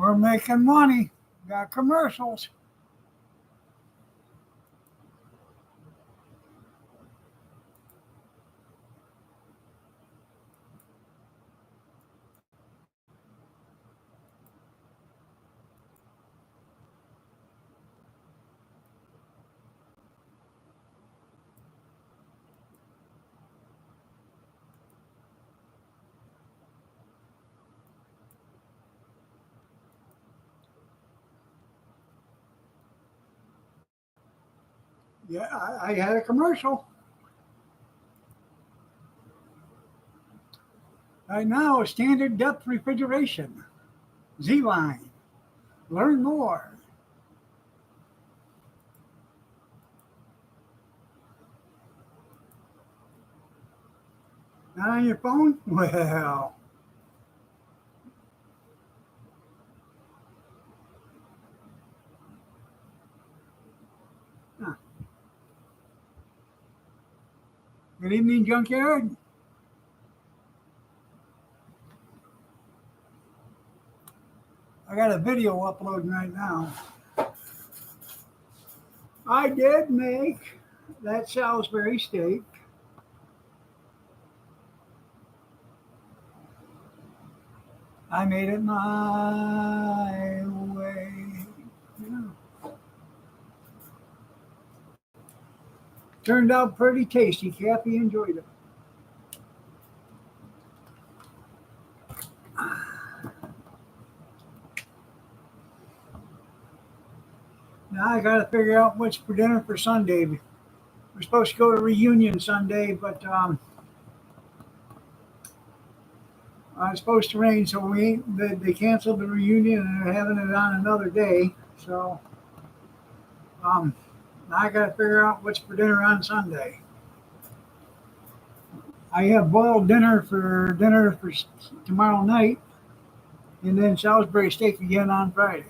We're making money. Got commercials. Yeah, I had a commercial. Right now, standard depth refrigeration. Z Line. Learn more. Not on your phone? Well, huh. Good evening, Junkyard. I got a video uploading right now. I did make that Salisbury steak. I made it my way. Yeah. Turned out pretty tasty. Kathy enjoyed it. Now I got to figure out what's for dinner for Sunday. We're supposed to go to reunion Sunday, but it's supposed to rain, so they canceled the reunion and they're having it on another day. So um, now I got to figure out what's for dinner on Sunday. I have boiled dinner for tomorrow night, and then Salisbury steak again on Friday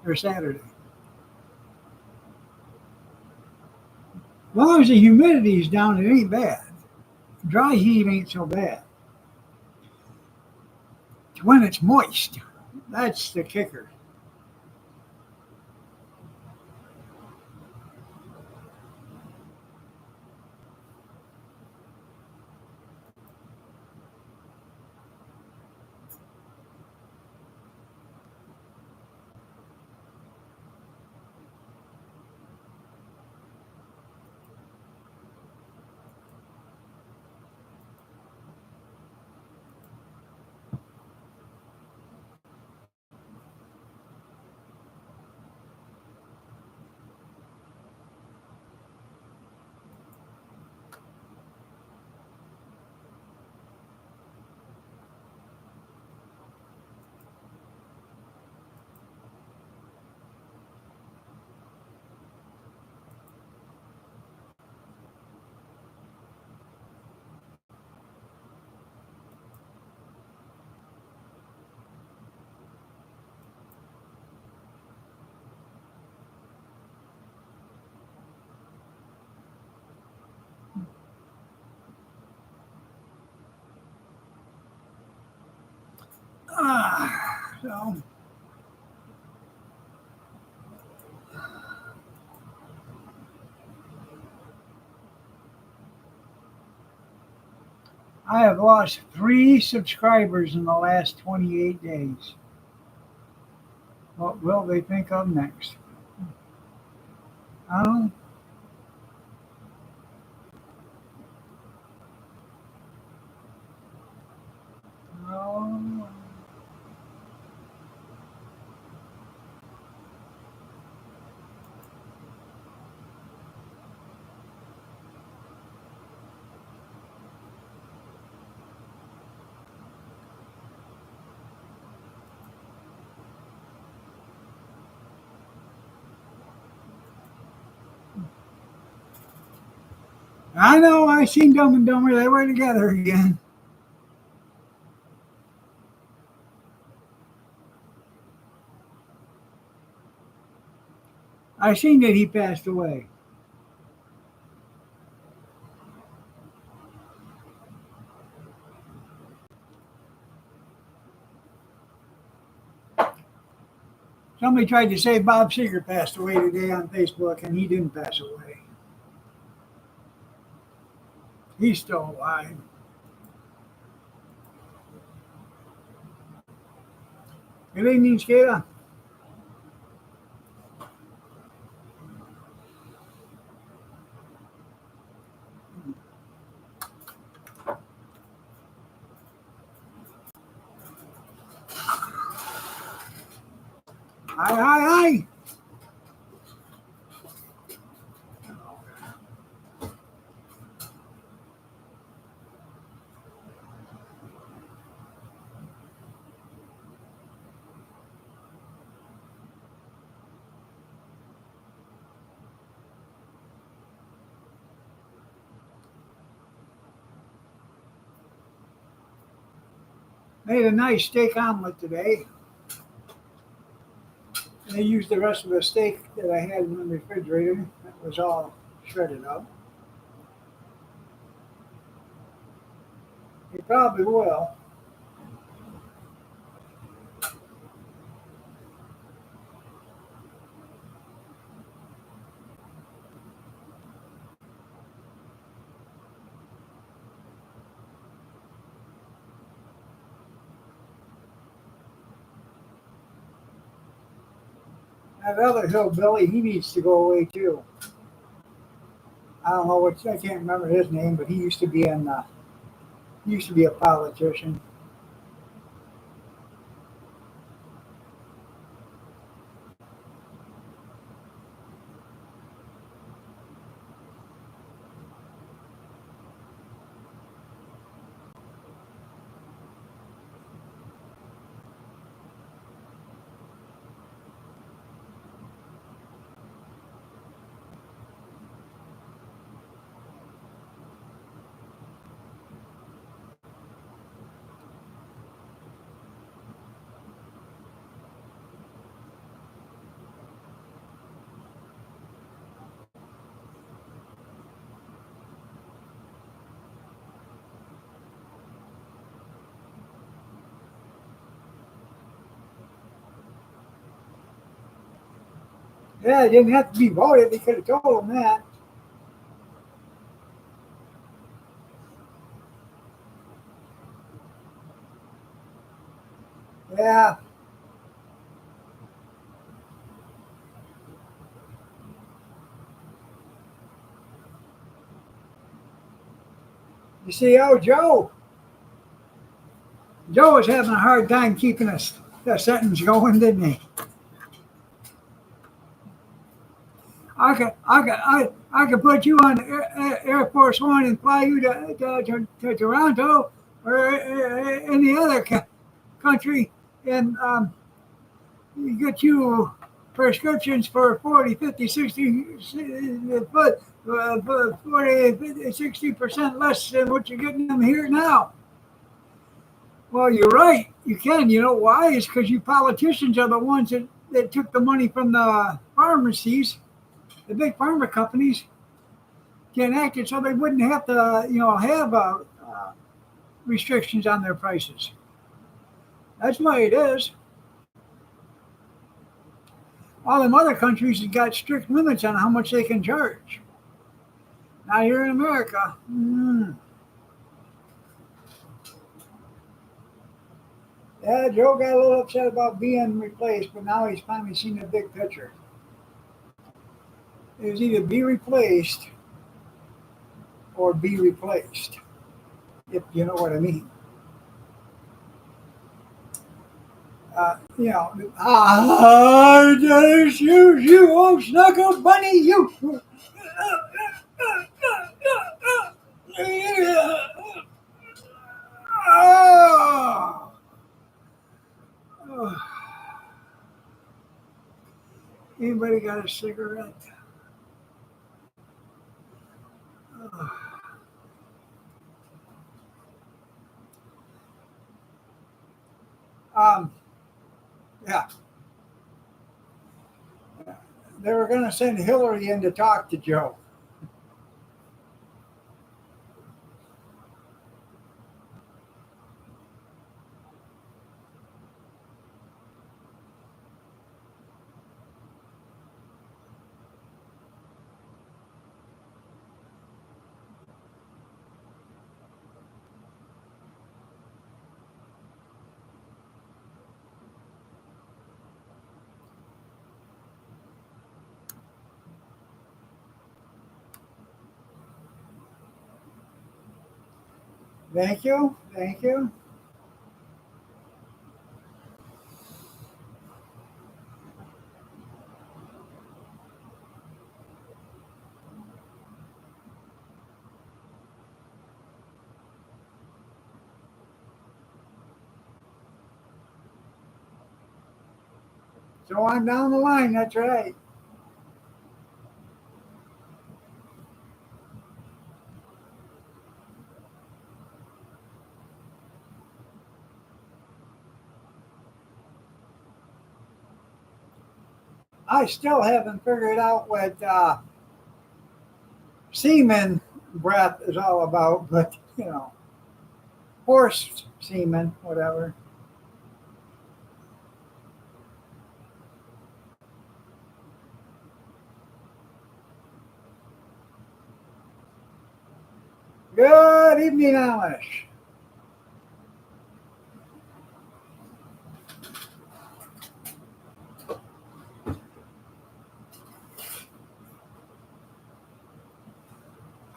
or Saturday. As long as the humidity is down, it ain't bad. Dry heat ain't so bad. It's when it's moist. That's the kicker. So I have lost 3 subscribers in the last 28 days. What will they think of next? I don't know. I know. I seen Dumb and Dumber. They were together again. I seen that he passed away. Somebody tried to say Bob Seger passed away today on Facebook, and he didn't pass away. He's still alive. Good evening, Skada. Hi, hi, hi. Made a nice steak omelet today. And I used the rest of the steak that I had in the refrigerator. That was all shredded up. You probably will. That other hillbilly, he needs to go away too. I don't know what I can't remember his name, but he used to be in. He used to be a politician. Yeah, it didn't have to be voted. They could have told him that. Yeah. You see, oh, Joe was having a hard time keeping a sentence going, didn't he? I could put you on Air Force One and fly you to Toronto or any other country, and get you prescriptions for 40, 50, 60, 40, 50, 60% less than what you're getting them here now. Well, you're right. You can. You know why? It's because you politicians are the ones that took the money from the pharmacies, the big pharma companies, to enact it so they wouldn't have to, have restrictions on their prices. That's why it is. All them other countries have got strict limits on how much they can charge. Not here in America. Yeah, Joe got a little upset about being replaced, but now he's finally seen the big picture. It was either be replaced or be replaced, if you know what I mean. You old snuggle bunny, you. Oh. Anybody got a cigarette? Um, yeah, they were going to send Hillary in to talk to Joe. Thank you. Thank you. So I'm down the line. That's right. I still haven't figured out what semen breath is all about, but horse semen, whatever. Good evening, Amish.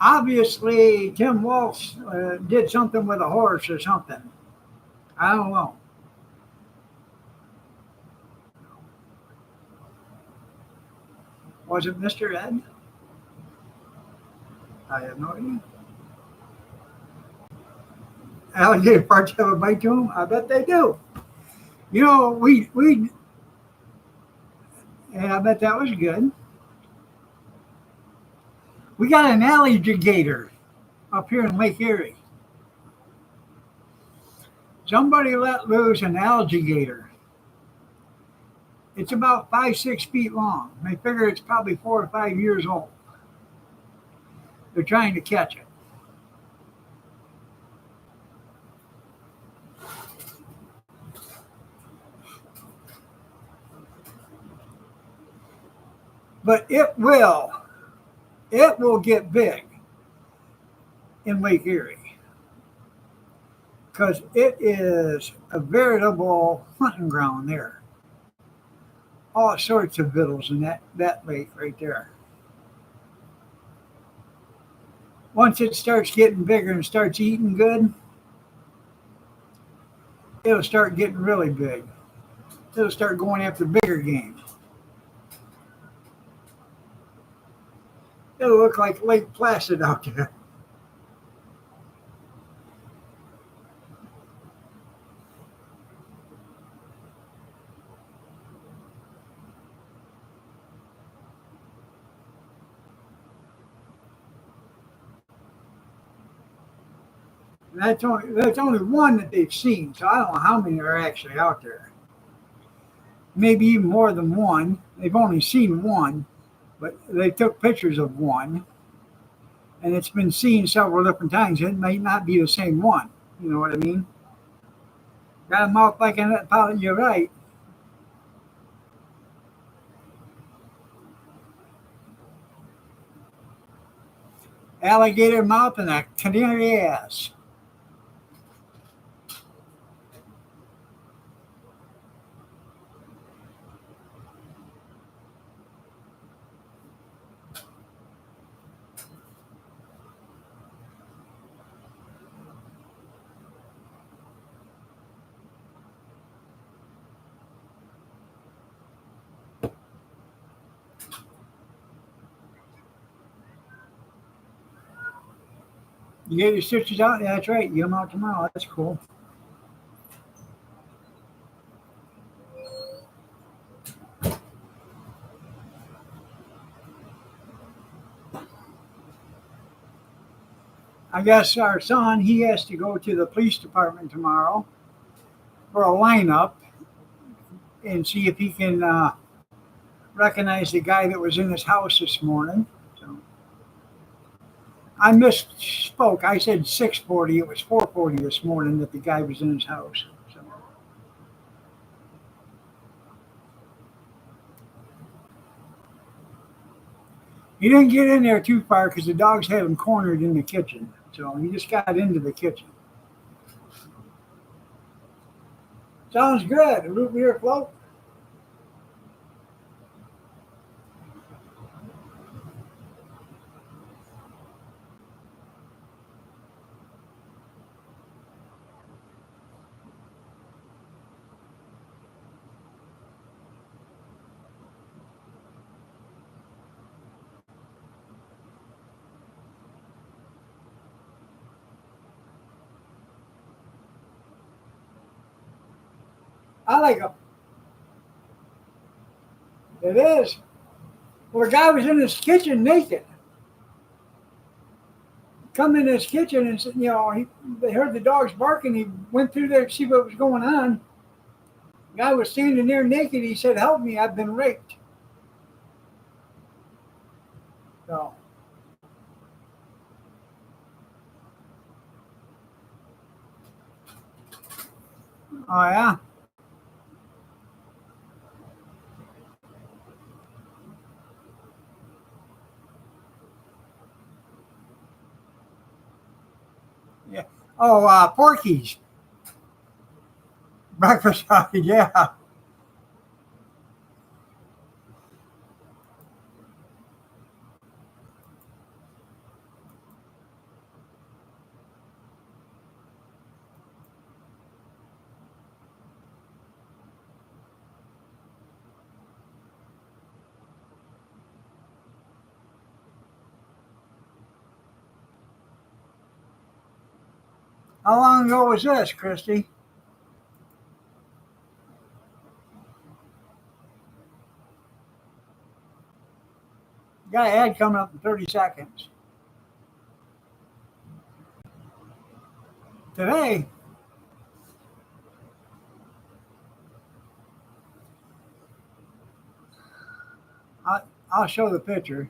Obviously, Tim Walsh did something with a horse or something. I don't know. Was it Mr. Ed? I have no idea. Alligator parts have a bite to them? I bet they do. We yeah, I bet that was good. We got an alligator up here in Lake Erie. Somebody let loose an alligator. It's about 5, 6 feet long. They figure it's probably 4 or 5 years old. They're trying to catch it. But it will get big in Lake Erie because it is a veritable hunting ground there. All sorts of vittles in that lake right there. Once it starts getting bigger and starts eating good, it'll start getting really big. It'll start going after bigger game. It'll look like Lake Placid out there. And that's only one that they've seen, so I don't know how many are actually out there. Maybe even more than one. They've only seen one, but they took pictures of one, and it's been seen several different times. It may not be the same one. You know what I mean? Got a mouth like that pilot. You're right. Alligator mouth and a canary ass. You get your stitches out? Yeah, that's right. You get them out tomorrow. That's cool. I guess our son, he has to go to the police department tomorrow for a lineup and see if he can recognize the guy that was in his house this morning. So I misspoke. I said 6:40. It was 4:40 this morning that the guy was in his house. So he didn't get in there too far because the dogs had him cornered in the kitchen. So he just got into the kitchen. Sounds good. A root beer float. I like them. It is. Well, the guy was in his kitchen naked. Come in his kitchen and said, they heard the dogs barking. He went through there to see what was going on. The guy was standing there naked. He said, "Help me! I've been raped." So, oh yeah, yeah. Oh, Porky's breakfast sausage. Yeah. How long ago was this, Christy? Got an ad coming up in 30 seconds. Today, I'll show the picture.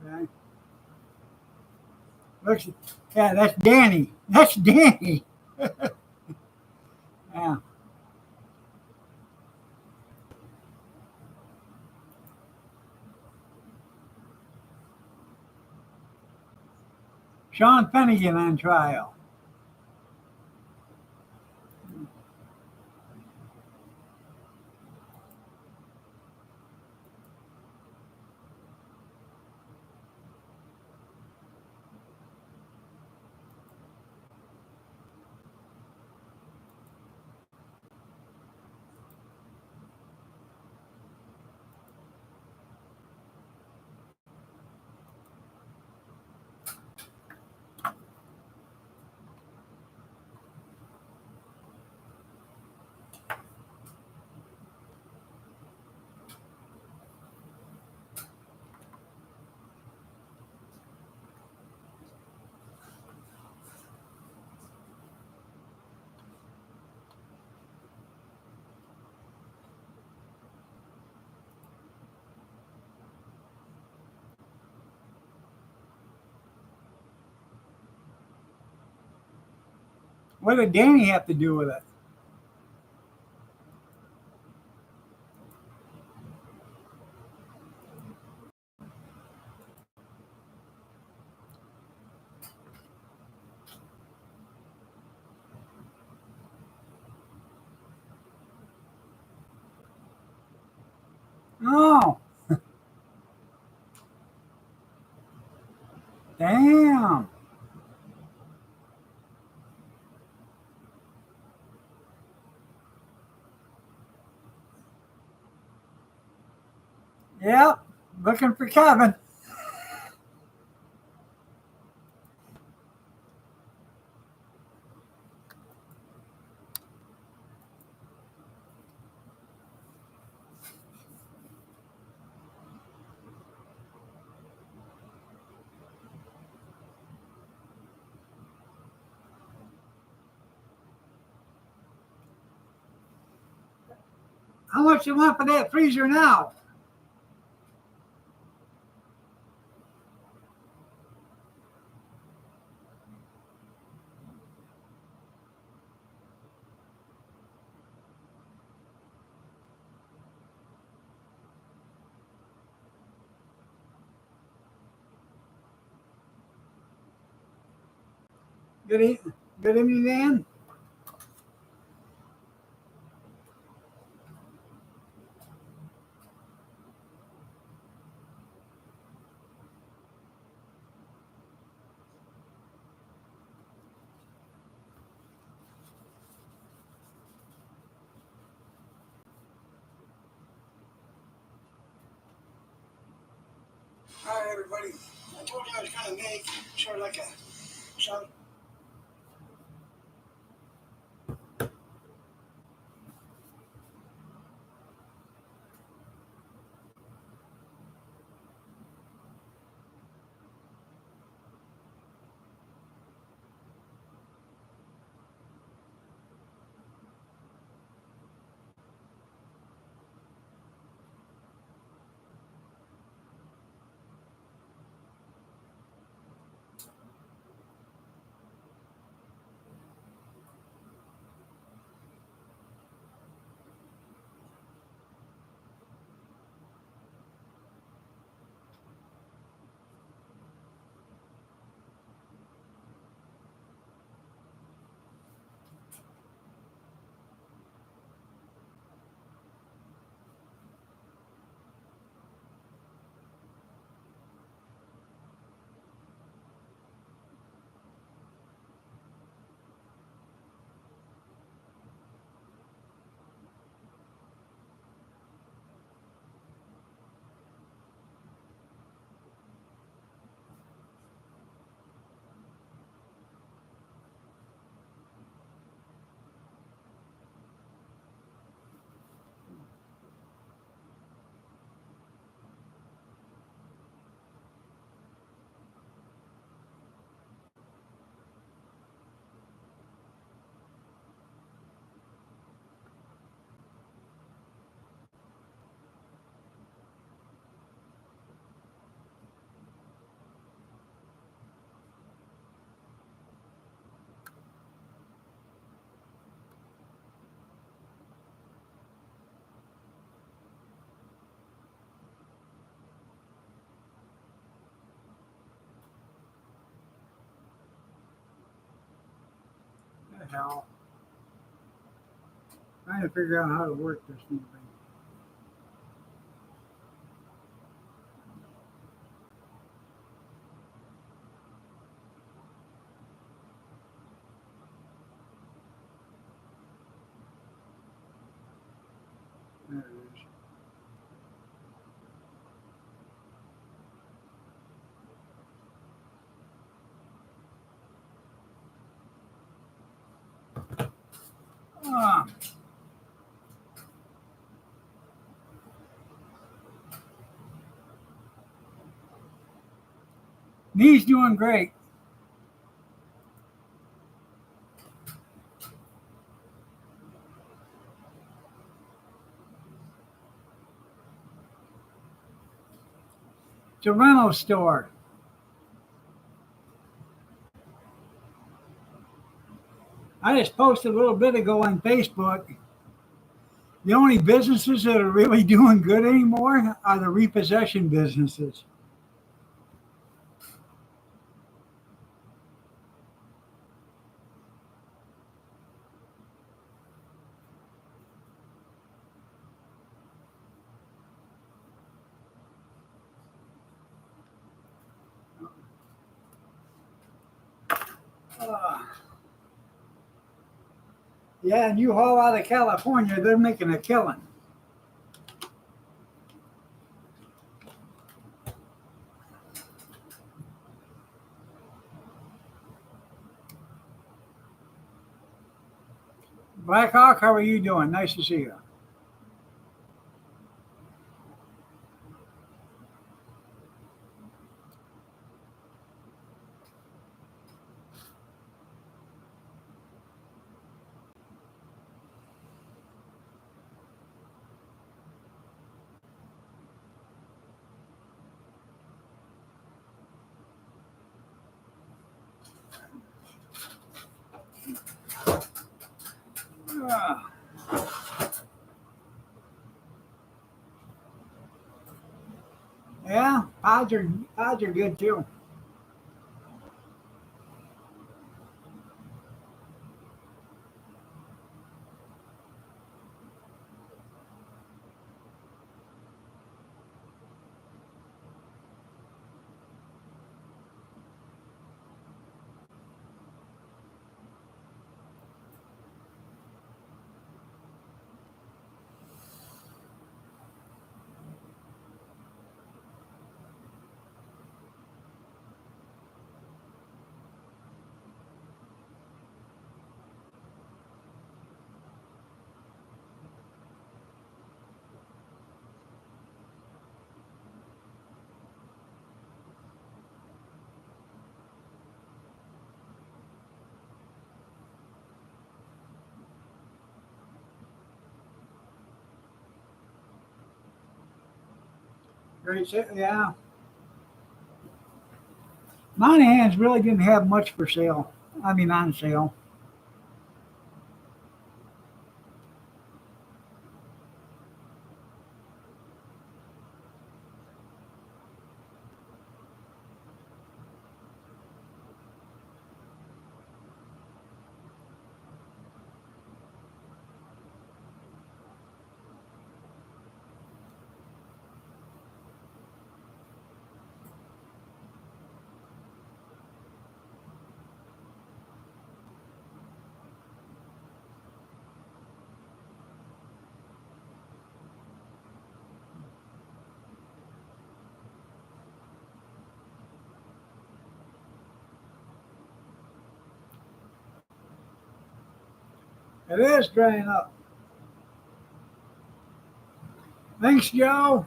Okay. Looks, yeah, that's Danny. That's Danny. Yeah. Sean Finnegan on trial. What did Danny have to do with it? Oh, damn. Yep. Looking for Kevin. How much you want for that freezer now? Good, good evening, Dan. Hi, everybody. I told you I was going to make sort of like a some. The hell. Trying to figure out how to work this new thing. There it is. Ah, Knee's doing great. It's a rental store. I just posted a little bit ago on Facebook. The only businesses that are really doing good anymore are the repossession businesses. Uh, yeah, and you haul out of California, they're making a killing. Black Hawk, how are you doing? Nice to see you. Uh, yeah, odds are good too. great sale. Yeah. Monahan's really didn't have much for sale. I mean, on sale. It is drying up. Thanks, Joe.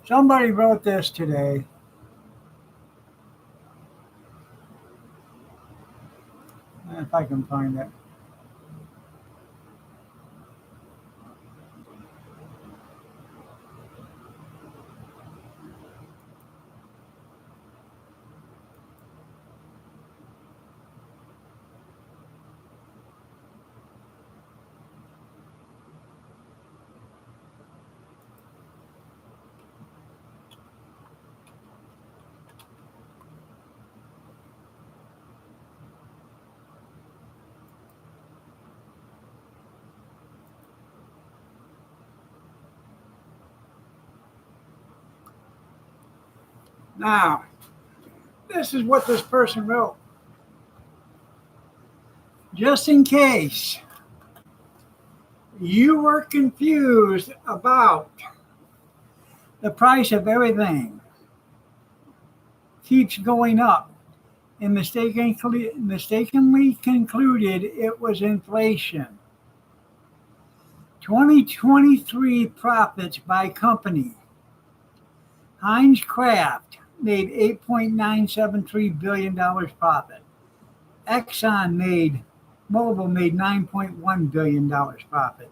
Somebody wrote this today. If I can find it. Now, this is what this person wrote. Just in case you were confused about the price of everything keeps going up and mistakenly concluded it was inflation. 2023 profits by company. Heinz Kraft made $8.973 billion profit. Exxon Mobil made $9.1 billion profit.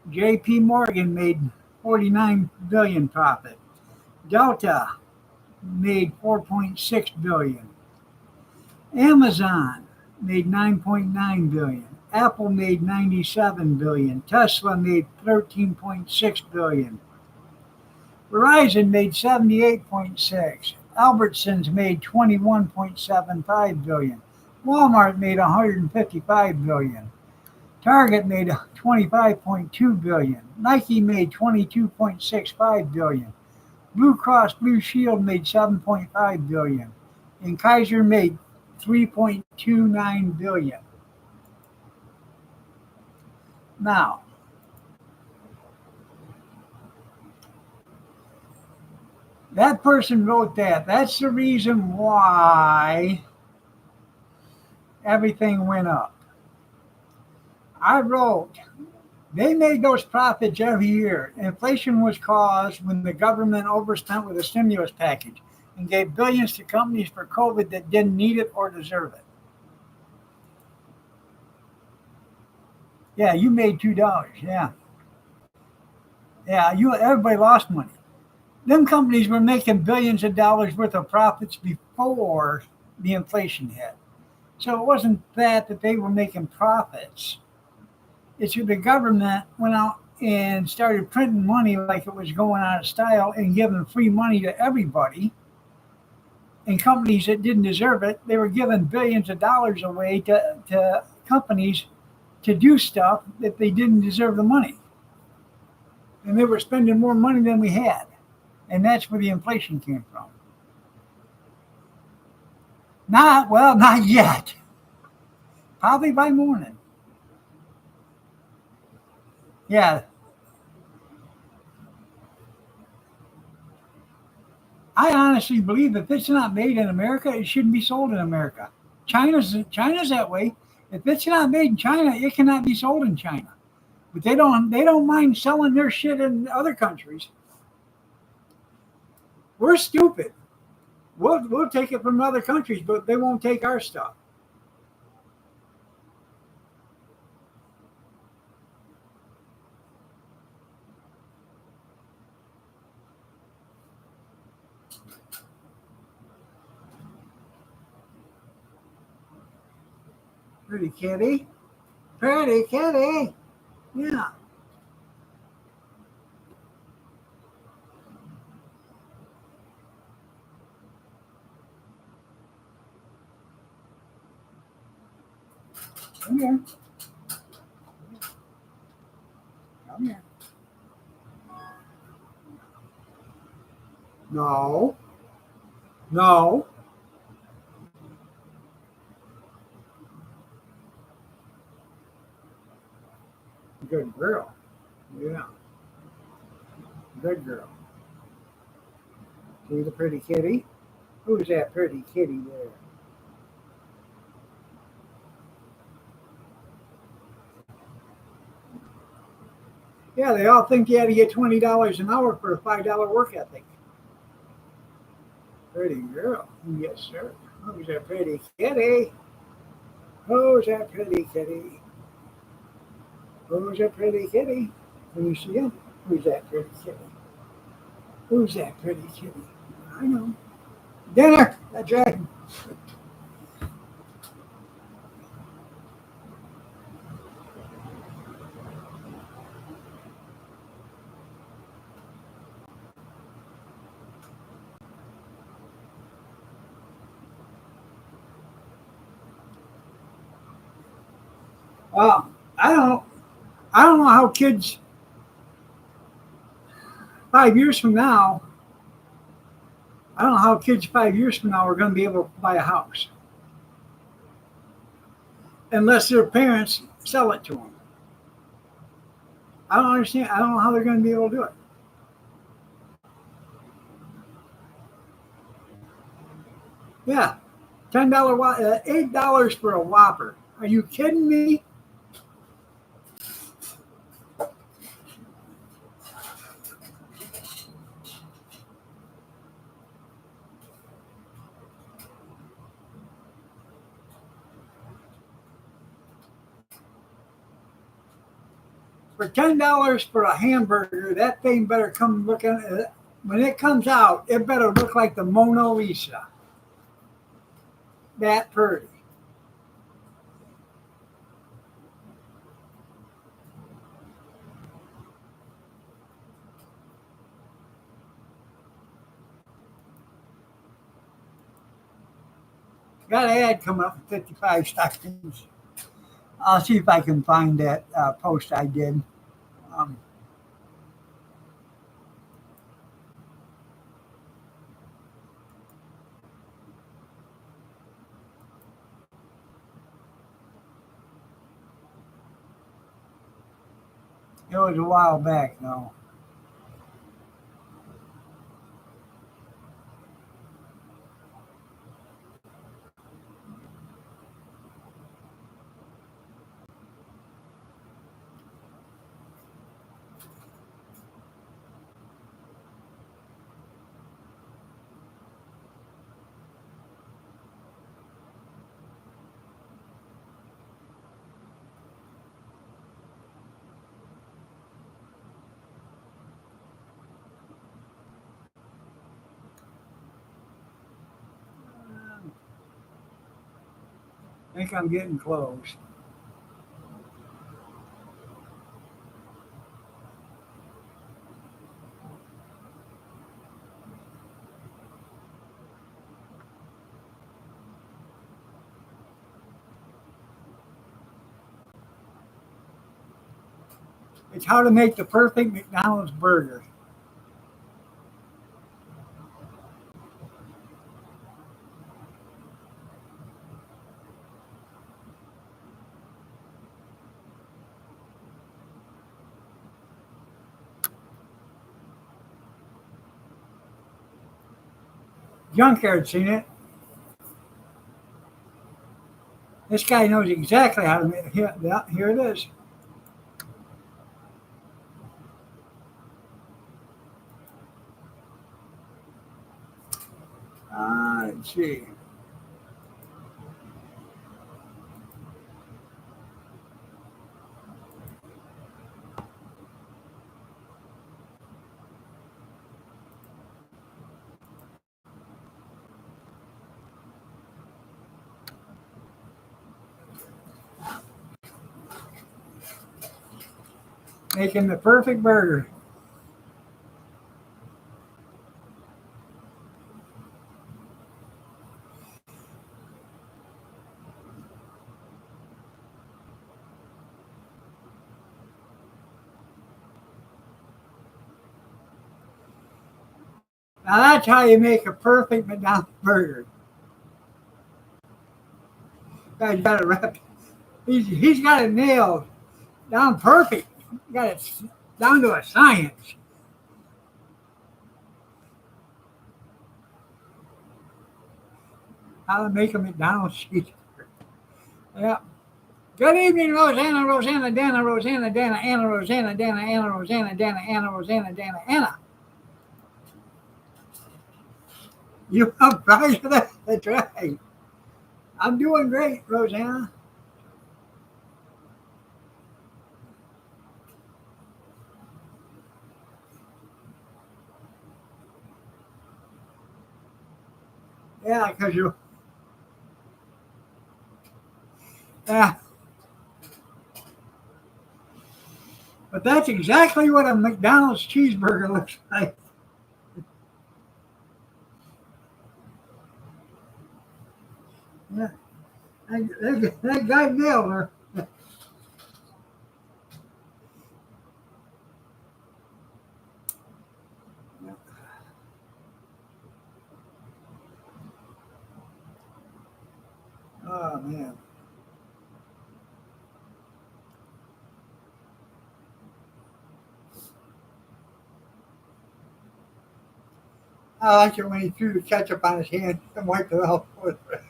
JP Morgan made $49 billion profit. Delta made $4.6 billion. Amazon made $9.9 billion. Apple made $97 billion. Tesla made $13.6 billion. Verizon made $78.6. Albertsons made $21.75 billion. Walmart made $155 billion. Target made $25.2 billion. Nike made $22.65 billion. Blue Cross Blue Shield made $7.5 billion. And Kaiser made $3.29 billion. Now, that person wrote that. That's the reason why everything went up. I wrote, they made those profits every year. Inflation was caused when the government overspent with a stimulus package and gave billions to companies for COVID that didn't need it or deserve it. Yeah, you made $2. Yeah. Yeah, everybody lost money. Them companies were making billions of dollars worth of profits before the inflation hit. So it wasn't that they were making profits. It's the government went out and started printing money like it was going out of style and giving free money to everybody. And companies that didn't deserve it, they were giving billions of dollars away to companies to do stuff that they didn't deserve the money. And they were spending more money than we had. And that's where the inflation came from. Not yet. Probably by morning. Yeah. I honestly believe if it's not made in America, it shouldn't be sold in America. China's that way. If it's not made in China, it cannot be sold in China. But they don't mind selling their shit in other countries. We're stupid. We'll take it from other countries, but they won't take our stuff. Pretty kitty. Pretty kitty. Yeah. Come here. Come here. No. No. Good girl. Yeah. Good girl. See the pretty kitty? Who's that pretty kitty there? Yeah, they all think you had to get $20 an hour for a $5 work ethic. Pretty girl. Yes, sir. Who's that pretty kitty? Who's that pretty kitty? Who's that pretty kitty? Can you see him? Who's that pretty kitty? Who's that pretty kitty? I know. Dinner. That's right. Well, I don't. I don't know how kids 5 years from now. I don't know how kids 5 years from now are going to be able to buy a house unless their parents sell it to them. I don't understand. I don't know how they're going to be able to do it. Yeah, $8 for a Whopper. Are you kidding me? For $10 for a hamburger, that thing better come looking. When it comes out, it better look like the Mona Lisa. That pretty. Got an ad coming up for 55 seconds. I'll see if I can find that post I did. Um, it was a while back, though. I think I'm getting close. It's how to make the perfect McDonald's burger. Junkyard seen it. This guy knows exactly how to make it. Here it is. Let's see. making the perfect burger. Now that's how you make a perfect McDonald's burger. Guy's got it wrapped. He's got it nailed down perfect. Got it down to a science. How to make a McDonald's cheeseburger. Yeah. Good evening, Rosanna, Rosanna, Dana, Rosanna, Dana, Anna, Rosanna, Dana, Anna, Rosanna, Dana, Anna, Rosanna, Dana, Anna. You have prize for that? That's right. I'm doing great, Rosanna. Yeah, because you. Yeah, but that's exactly what a McDonald's cheeseburger looks like. Yeah, that guy nailed her. Oh man, I like it when he threw the ketchup on his hand and wiped it off with it.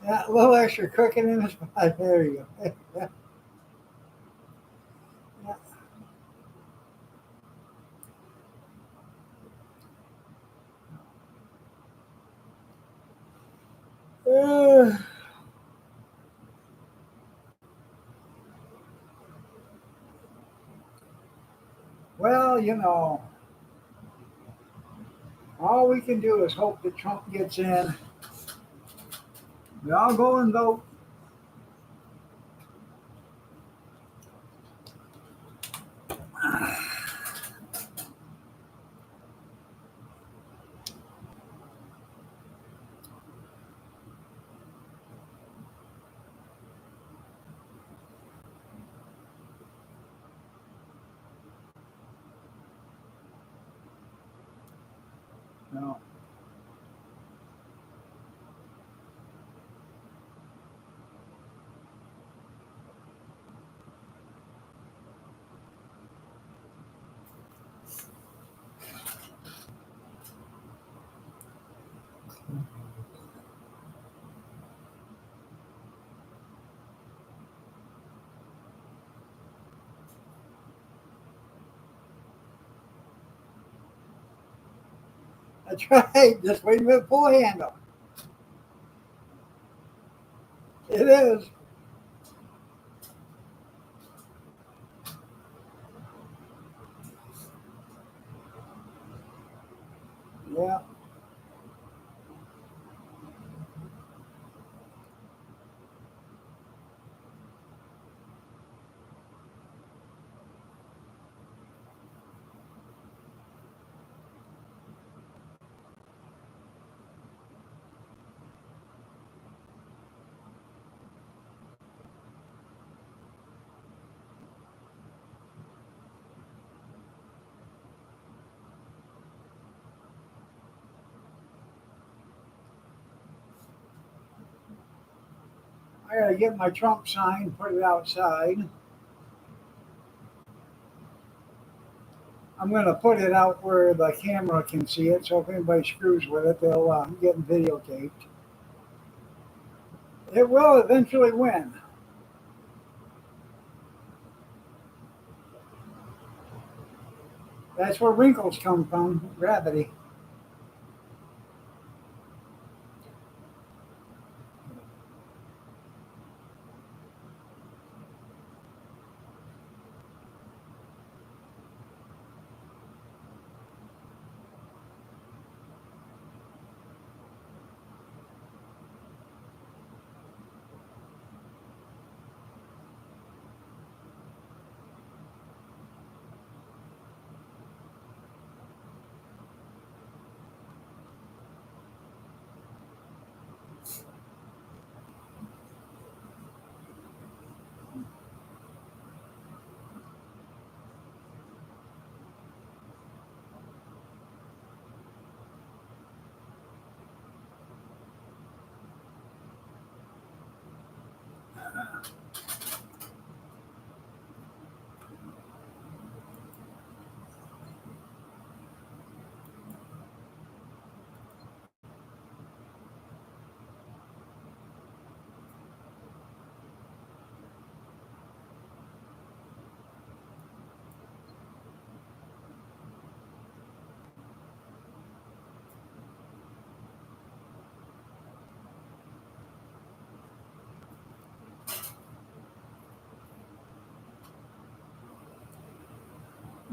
Yeah, a little extra cooking in his pot. There you go. Yeah, yeah. Well, all we can do is hope that Trump gets in. We all go and vote. No, that's right. Just wait for the pull handle. It is. Yeah. I gotta get my Trump sign, put it outside. I'm gonna put it out where the camera can see it, so if anybody screws with it, they'll get videotaped. It will eventually win. That's where wrinkles come from, gravity.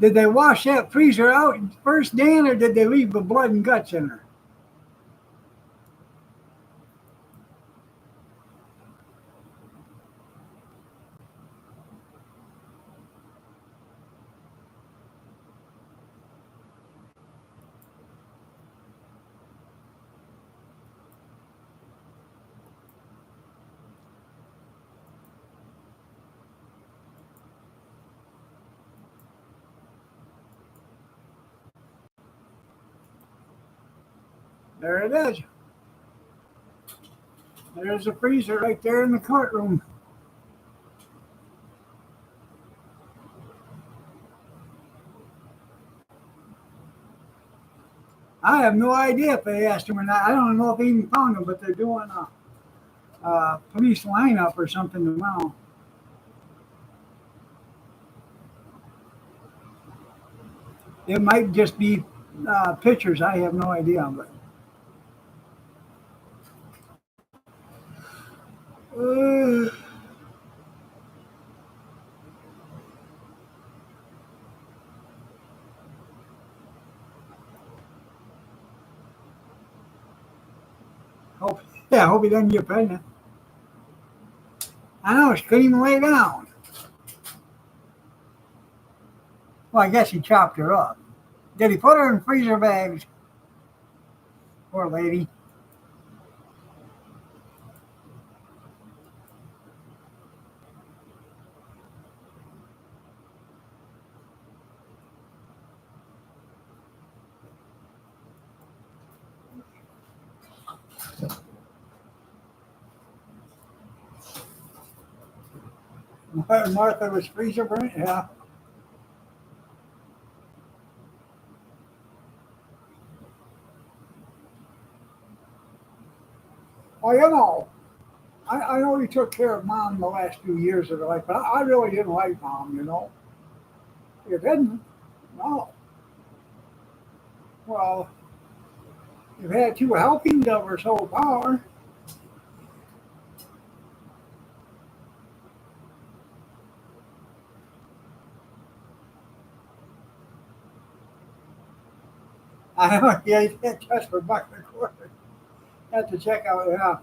Did they wash that freezer out first, Dan, or did they leave the blood and guts in her? There it is. There's the freezer right there in the courtroom. I have no idea if they asked him or not. I don't know if they even found him, but they're doing a police lineup or something tomorrow. It might just be pictures. I have no idea. But hope, yeah, hope he doesn't get pregnant. I know she couldn't even lay down. Well, I guess he chopped her up. Did he put her in freezer bags? Poor lady. Martha was freezer burnt. Yeah. Well, you know, I know he took care of mom the last few years of her life, but I really didn't like mom, you know. You didn't? No. Well, you've had two helpings of her soul power. I know, yeah, you can't trust for buck and a quarter. Have to check out, yeah.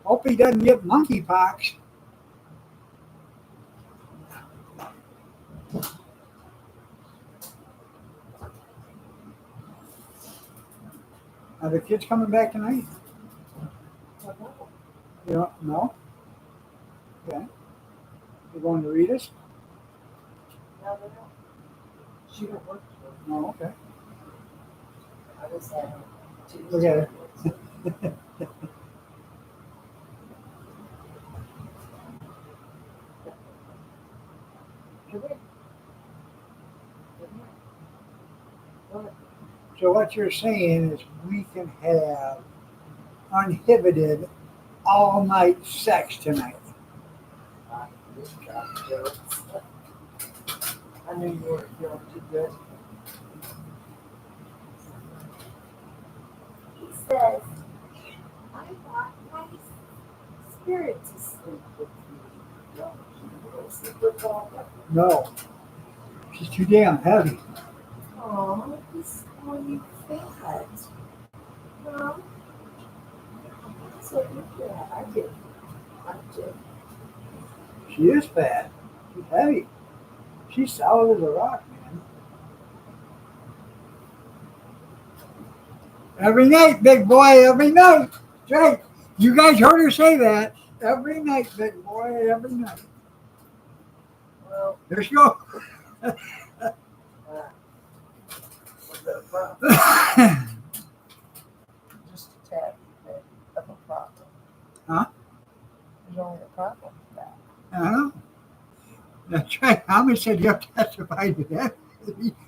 Hope he doesn't get monkeypox. Are the kids coming back tonight? You don't know? Okay. You're going to read us? No, no, no. She don't work for me. No, okay. I was at Look at it. Come here. Come here. Come here. So what you're saying is we can have uninhibited all night sex tonight. This guy jokes. I knew you weren't feeling too good. He says, I want my spirit to sleep with you. No, you don't sleep with all of them. No, she's too damn heavy. Oh, he's calling you fat. No, that's what you feel. I did. I did. She is fat. She's heavy. She's solid as a rock, man. Every night, big boy, every night. That's right. You guys heard her say that. Every night, big boy, every night. Well, There she goes. what's the problem? Just a tad bit of a problem. Huh? There's only a problem with that. Uh-huh. That's right. Tommy said you have to testify to that.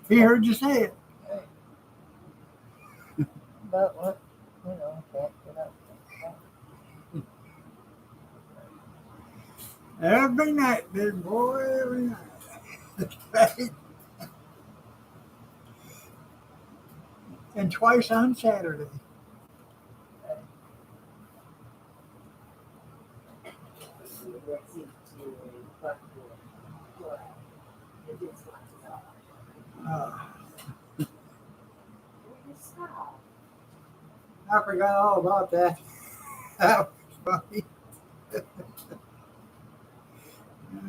He heard you say it. Hey. But what, can't get up. Every night, big boy, every night. That's right. And twice on Saturday. was into but for it is not stop. Uh, Will you stop? I forgot all about that. That was funny. Well, there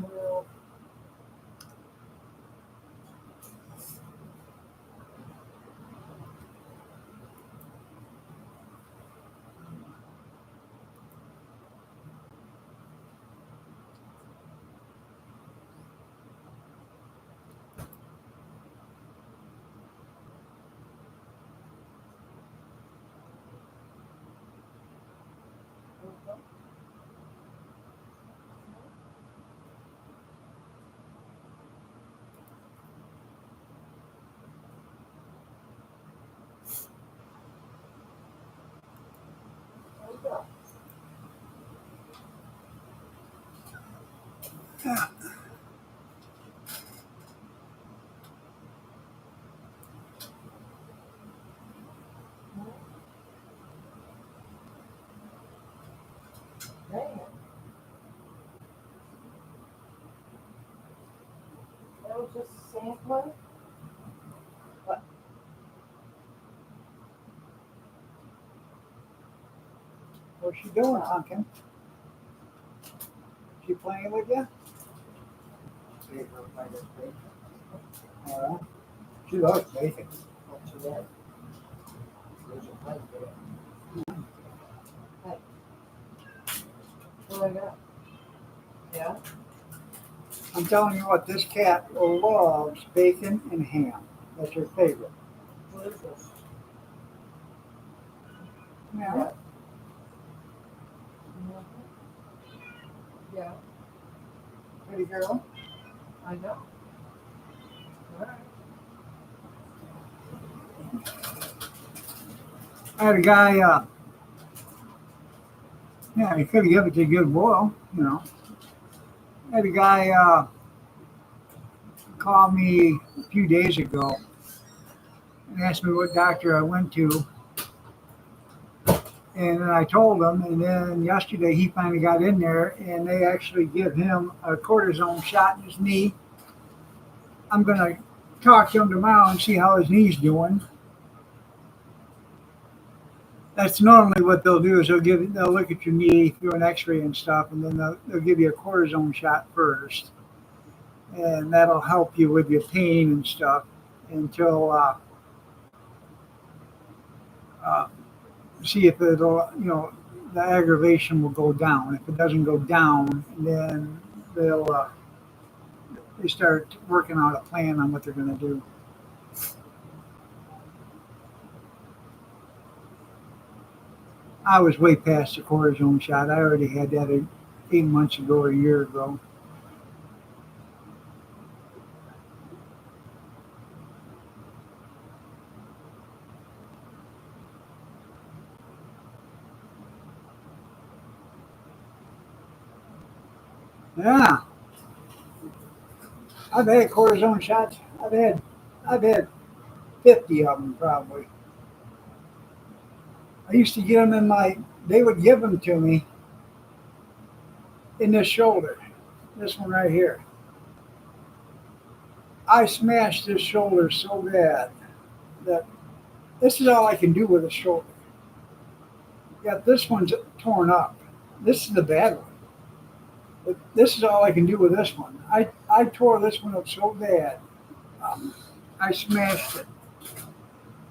we go. Yeah. Man, that was just a sampler. What's she doing, Pumpkin? She playing with you? All right. She loves bacon. What you did? There's your plate there. Hey. What I got? Yeah? I'm telling you what, this cat loves bacon and ham. That's her favorite. What is this? Yeah. Yeah, Pretty girl. I know. All right. I had a guy, yeah, he could have given it to a good boil, you know. I had a guy call me a few days ago and asked me what doctor I went to. And then I told him, and then yesterday he finally got in there and they actually give him a cortisone shot in his knee. I'm going to talk to him tomorrow and see how his knee's doing. That's normally what they'll do is they'll look at your knee, do an x-ray and stuff, and then they'll give you a cortisone shot first. And that'll help you with your pain and stuff until see if it'll, the aggravation will go down. If it doesn't go down, then they start working out a plan on what they're going to do. I was way past the cortisone shot. I already had that 8 months ago or a year ago. Yeah, I've had cortisone shots. I've had 50 of them probably. I used to get them they would give them to me in this shoulder, this one right here. I smashed this shoulder so bad that this is all I can do with the shoulder. Yeah, this one's torn up. This is the bad one. But this is all I can do with this one. I tore this one up so bad. I smashed it.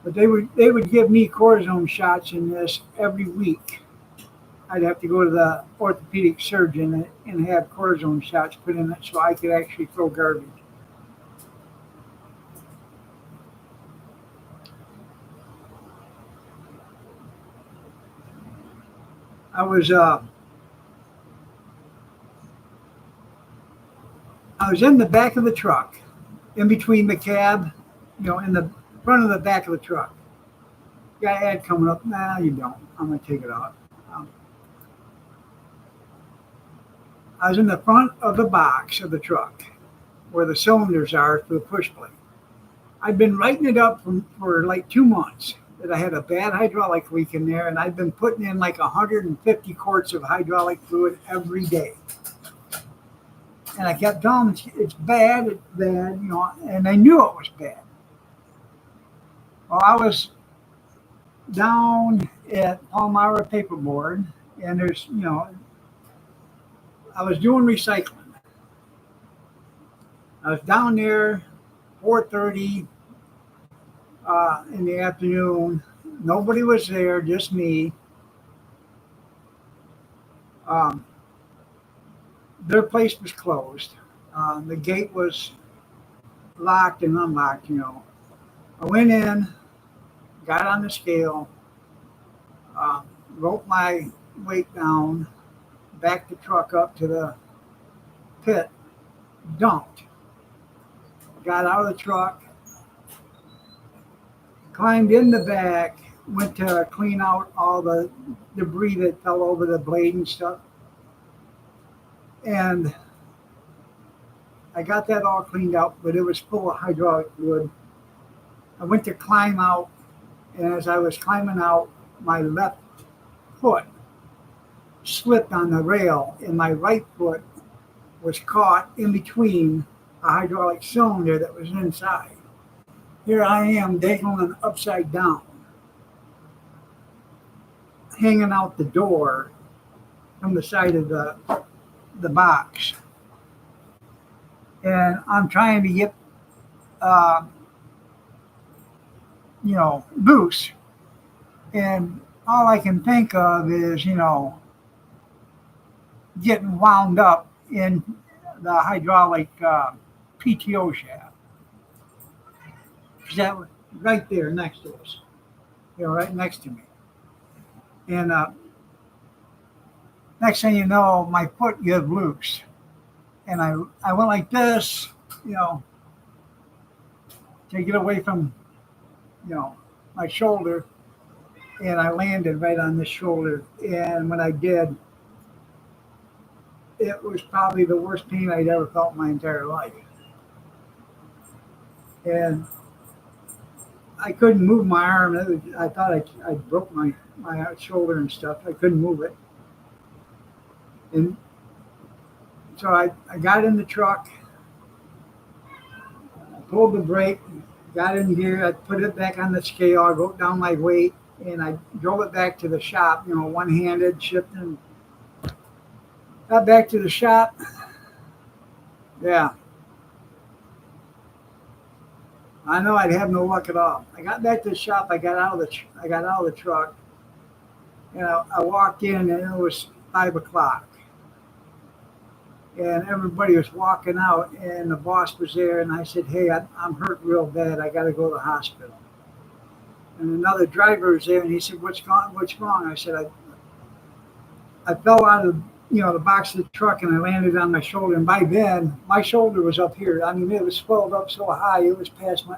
But they would give me cortisone shots in this every week. I'd have to go to the orthopedic surgeon and have cortisone shots put in it so I could actually throw garbage. I was in the back of the truck, in between the cab, in the front of the back of the truck. Got an ad coming up. Nah, you don't. I'm gonna take it out. I was in the front of the box of the truck, where the cylinders are for the push plate. I'd been writing it up for like 2 months that I had a bad hydraulic leak in there, and I'd been putting in like 150 quarts of hydraulic fluid every day. And I kept telling them it's bad, and they knew it was bad. Well, I was down at Palmyra Paperboard, and I was doing recycling. I was down there 4:30 in the afternoon. Nobody was there, just me. Um, their place was closed. The gate was locked and unlocked. I went in, got on the scale, uh, wrote my weight down, backed the truck up to the pit, dumped, got out of the truck, climbed in the back, went to clean out all the debris that fell over the blade and stuff. And I got that all cleaned up, but it was full of hydraulic fluid. I went to climb out, and as I was climbing out, my left foot slipped on the rail, and my right foot was caught in between a hydraulic cylinder that was inside. Here I am dangling upside down, hanging out the door from the side of the box. And I'm trying to get, loose. And all I can think of is, getting wound up in the hydraulic PTO shaft. That was right there next to us, right next to me. And next thing you know, my foot gave loose. And I went like this, to get away from, my shoulder. And I landed right on this shoulder. And when I did, it was probably the worst pain I'd ever felt in my entire life. And I couldn't move my arm. I thought I broke my shoulder and stuff. I couldn't move it. And so I got in the truck, pulled the brake, got in gear, I put it back on the scale, I wrote down my weight, and I drove it back to the shop, one-handed, shifting. Got back to the shop. Yeah. I know I'd have no luck at all. I got back to the shop, I got out of the truck, and I walked in, and it was 5 o'clock. And everybody was walking out, and the boss was there, and I said, "Hey, I'm hurt real bad. I got to go to the hospital." And another driver was there, and he said, "What's wrong?" I said, I fell out of the box of the truck, and I landed on my shoulder. And by then, my shoulder was up here. I mean, it was swelled up so high, it was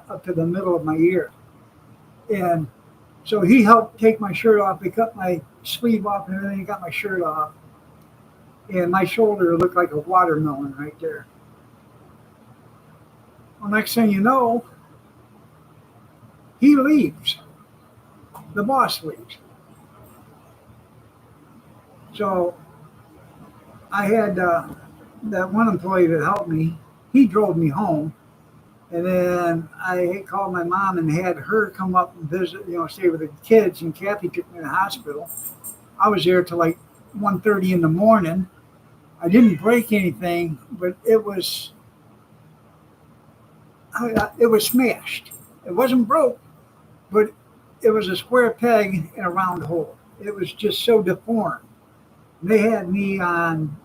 up to the middle of my ear. And so he helped take my shirt off. He cut my sleeve off, and then he got my shirt off. And my shoulder looked like a watermelon right there. Well, next thing you know, he leaves. The boss leaves. So I had that one employee that helped me. He drove me home. And then I called my mom and had her come up and visit, stay with the kids. And Kathy took me to the hospital. I was there till like 1:30 in the morning. I didn't break anything, but it was smashed. It wasn't broke, but it was a square peg in a round hole. It was just so deformed. And they had me on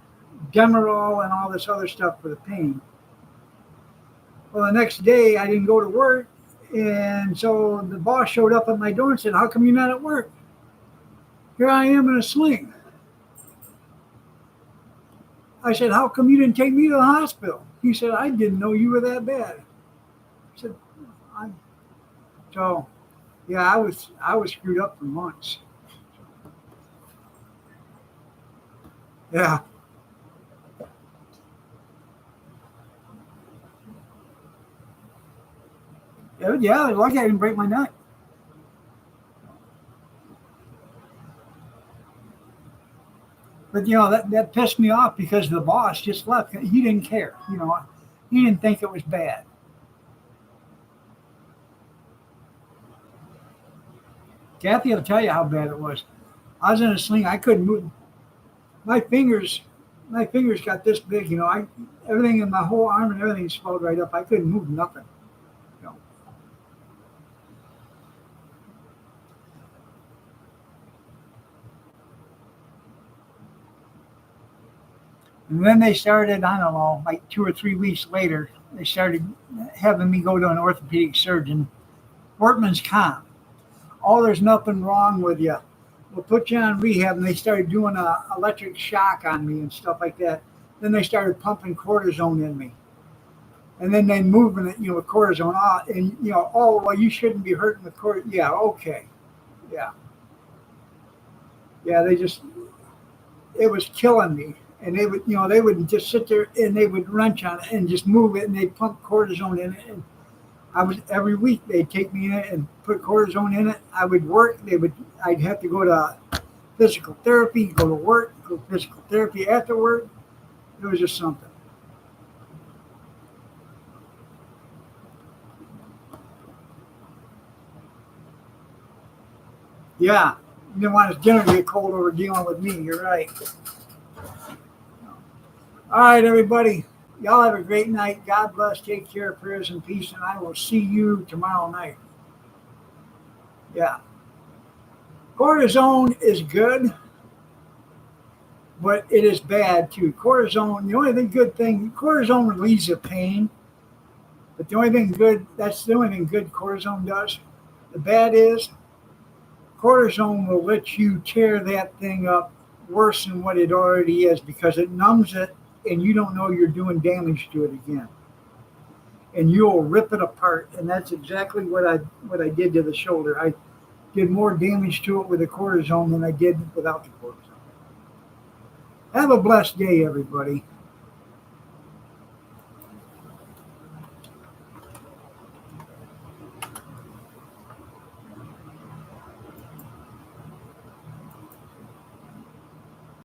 Demerol and all this other stuff for the pain. Well, the next day I didn't go to work, and so the boss showed up at my door and said, "How come you're not at work?" Here I am in a sling. I said, "How come you didn't take me to the hospital?" He said, "I didn't know you were that bad." I said, So, yeah, I was screwed up for months. Yeah. Yeah, lucky I didn't break my neck. But that pissed me off because the boss just left. He didn't care. He didn't think it was bad. Kathy will tell you how bad it was. I was in a sling. I couldn't move. My fingers, my fingers got this big. Everything in my whole arm and everything swelled right up. I couldn't move nothing. You know. And then they started, I don't know, like 2 or 3 weeks later, they started having me go to an orthopedic surgeon, Workman's Comp. Oh, there's nothing wrong with you. We'll put you on rehab. And they started doing a electric shock on me and stuff like that. Then they started pumping cortisone in me. And then they moving it, with cortisone out. And, oh, well, you shouldn't be hurting with cortisone. Yeah, okay. Yeah. Yeah, it was killing me. And they would just sit there and they would wrench on it and just move it and they'd pump cortisone in it. And every week they'd take me in it and put cortisone in it. I would work. I'd have to go to physical therapy, go to work, go to physical therapy after work. It was just something. Yeah, you didn't want his dinner to get cold over dealing with me. You're right. All right, everybody. Y'all have a great night. God bless. Take care. Prayers and peace. And I will see you tomorrow night. Yeah. Cortisone is good, but it is bad too. Cortisone, cortisone relieves the pain, but that's the only thing good cortisone does. The bad is cortisone will let you tear that thing up worse than what it already is because it numbs it and you don't know you're doing damage to it again. And you'll rip it apart. And that's exactly what I did to the shoulder. I did more damage to it with the cortisone than I did without the cortisone. Have a blessed day, everybody.